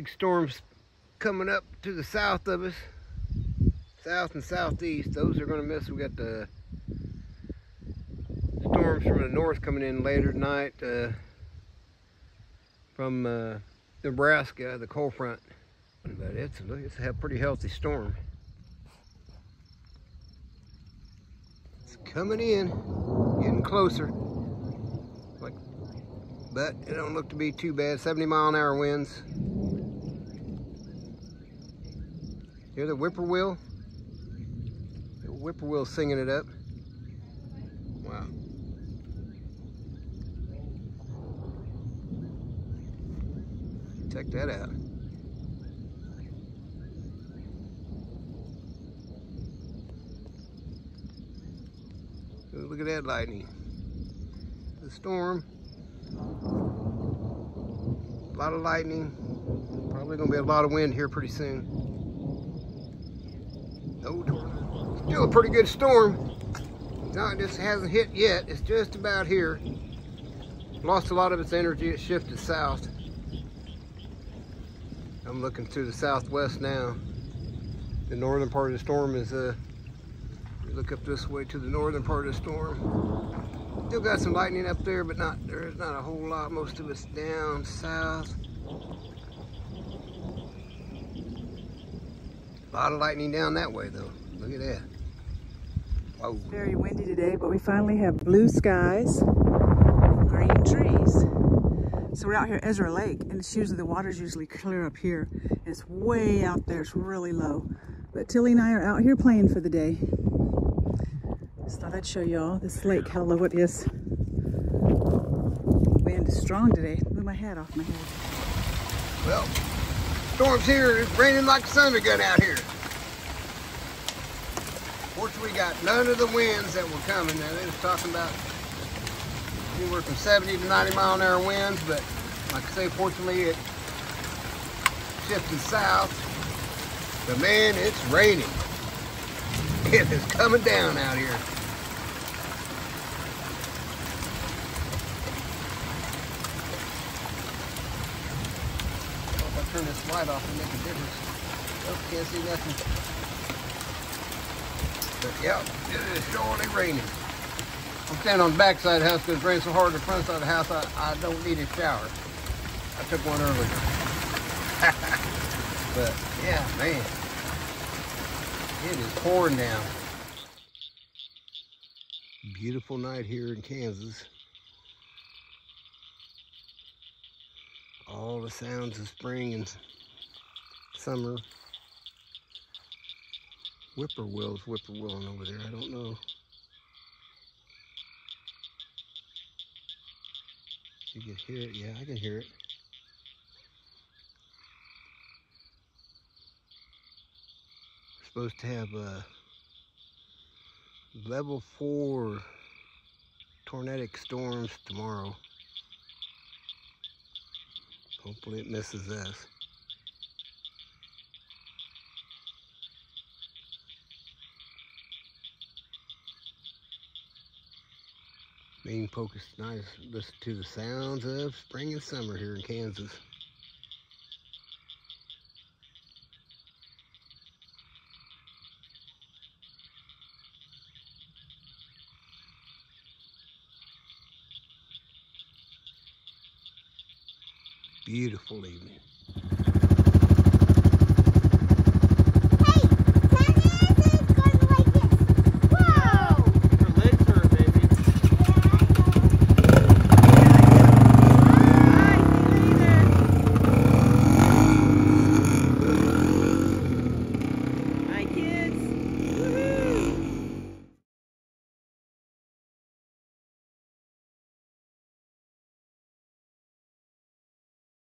big storms coming up to the south of us. South and southeast. Those are going to miss. We got the storms from the north coming in later tonight from Nebraska, the cold front. But it's a pretty healthy storm. It's coming in, getting closer. But it don't look to be too bad. 70-mile-an-hour winds. Hear the whippoorwill? The whippoorwill singing it up. Wow. Check that out. Look at that lightning. The storm. A lot of lightning. Probably gonna be a lot of wind here pretty soon. No tornado. Still a pretty good storm. No, it just hasn't hit yet. It's just about here. Lost a lot of its energy. It shifted south. I'm looking to the southwest now. The northern part of the storm is look up this way to the northern part of the storm. Still got some lightning up there, but there's not a whole lot. Most of it's down south. A lot of lightning down that way though. Look at that. Whoa. It's very windy today, but we finally have blue skies and green trees. So we're out here at Ezra Lake, and it's usually, the water's usually clear up here. And it's way out there, it's really low. But Tilly and I are out here playing for the day. Just thought I'd show y'all this lake, how low it is. Wind is strong today. Blew my hat off my head. Well, storm's here. It's raining like the sun gun out here. Fortunately, we got none of the winds that were coming. Now, they was talking about anywhere from 70 to 90-mile-an-hour winds, but like I say, fortunately, it shifted south. But man, it's raining. It is coming down out here. If I turn this light off, it'll make a difference. Oh, can't see nothing. But yeah, it is surely raining. I'm standing on the back side of the house because it's raining so hard. The front side of the house, I don't need a shower. I took one earlier. But yeah, man, it is pouring down. Beautiful night here in Kansas. All the sounds of spring and summer. Whippoorwills whippoorwilling over there. I don't know. You can hear it? Yeah, I can hear it. We're supposed to have a level 4 tornadic storms tomorrow. Hopefully it misses us. Main focus tonight is listen to the sounds of spring and summer here in Kansas. Beautiful evening.